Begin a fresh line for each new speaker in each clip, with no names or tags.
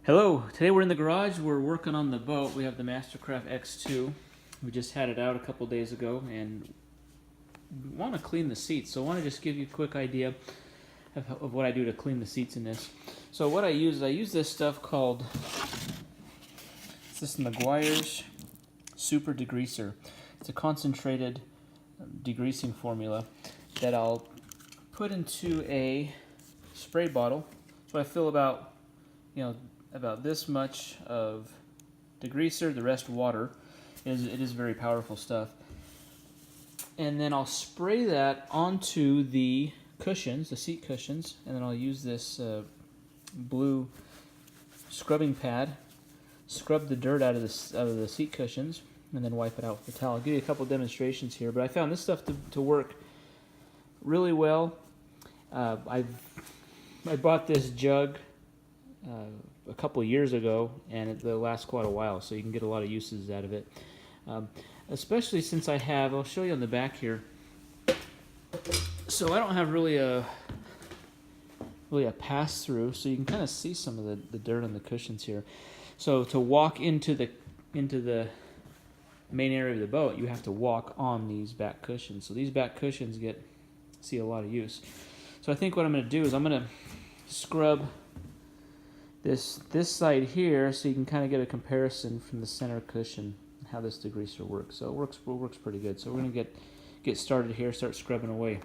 Hello, today we're in the garage. We're working on the boat. We have the Mastercraft X2. We just had it out a couple days ago and we want to clean the seats. So I want to just give you a quick idea of what I do to clean the seats in this. So what I use this stuff called, it's this Meguiar's Super Degreaser. It's a concentrated degreasing formula that I'll put into a spray bottle. So I fill about this much of degreaser, the rest water. It is very powerful stuff. And then I'll spray that onto the cushions, the seat cushions, and then I'll use this blue scrubbing pad, scrub the dirt out of the seat cushions, and then wipe it out with a towel. I'll give you a couple demonstrations here, but I found this stuff to work really well. I bought this jug a couple years ago, and it lasts quite a while, so you can get a lot of uses out of it. Especially since I'll show you on the back here. So I don't have really a pass through, so you can kind of see some of the dirt on the cushions here. So to walk into the main area of the boat, you have to walk on these back cushions. So these back cushions see a lot of use. So I think what I'm going to do is I'm going to scrub this side here, so you can kind of get a comparison from the center cushion how this degreaser works. So it works pretty good. So we're going to get started here, start scrubbing away.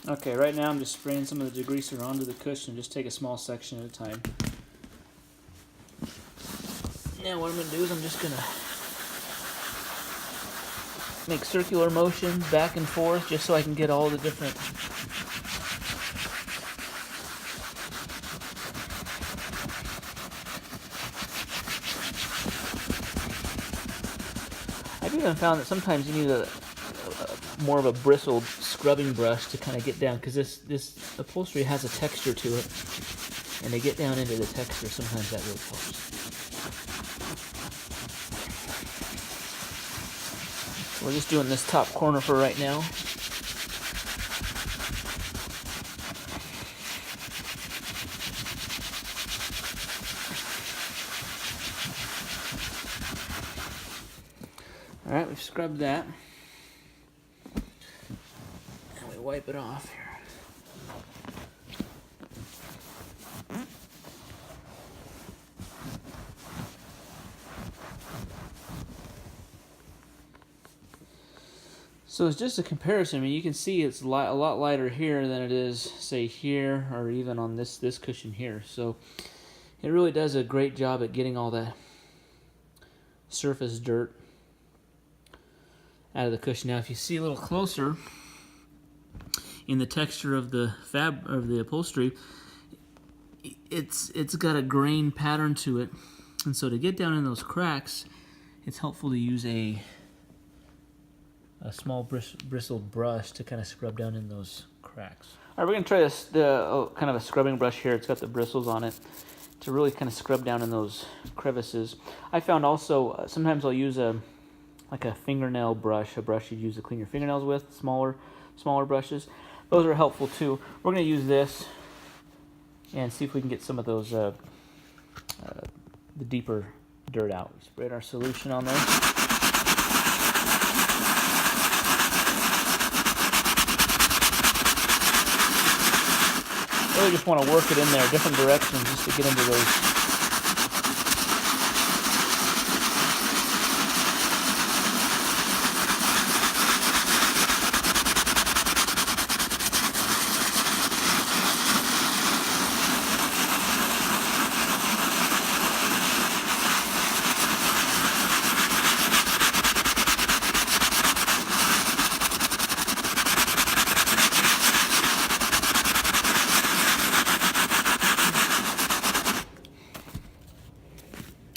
Okay, right now I'm just spraying some of the degreaser onto the cushion. Just take a small section at a time. Now what I'm going to do is I'm just going to make circular motions back and forth just so I can get all the different I've even found that sometimes you need a more of a bristled scrubbing brush to kind of get down, because this upholstery has a texture to it, and to get down into the texture, sometimes that really helps. We're just doing this top corner for right now. Alright, we've scrubbed that. And we wipe it off here. So it's just a comparison. I mean, you can see it's a lot lighter here than it is, say, here, or even on this cushion here. So it really does a great job at getting all that surface dirt out of the cushion. Now, if you see a little closer in the texture of the upholstery, it's got a grain pattern to it, and so to get down in those cracks, it's helpful to use a small bristled brush to kind of scrub down in those cracks. All right, we're going to try this kind of a scrubbing brush here. It's got the bristles on it to really kind of scrub down in those crevices. I found also sometimes I'll use like a fingernail brush, a brush you'd use to clean your fingernails with, smaller brushes. Those are helpful too. We're going to use this and see if we can get some of those the deeper dirt out. We sprayed our solution on there. Really just want to work it in there, different directions, just to get into those.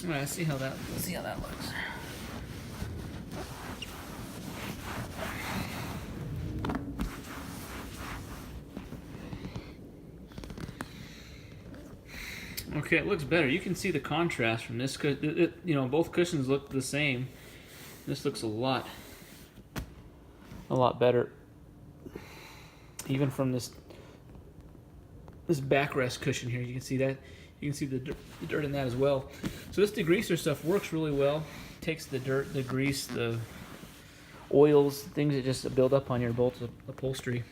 All right, let's see how that looks. Okay, it looks better. You can see the contrast from this. Both cushions look the same. This looks a lot better, even from this backrest cushion here. You can see that You can see the dirt in that as well. So this degreaser stuff works really well. Takes the dirt, the grease, the oils, things that just build up on your bolt upholstery.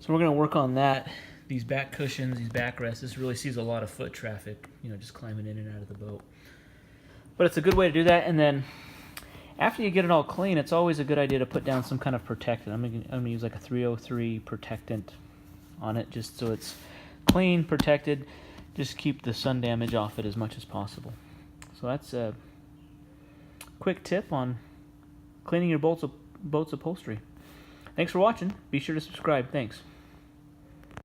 So we're going to work on that. These back cushions, these backrests. This really sees a lot of foot traffic, you know, just climbing in and out of the boat. But it's a good way to do that. And then after you get it all clean, it's always a good idea to put down some kind of protectant. I'm going to use like a 303 protectant on it, just so it's clean, protected. Just keep the sun damage off it as much as possible. So that's a quick tip on cleaning your boat's upholstery. Thanks for watching. Be sure to subscribe. Thanks.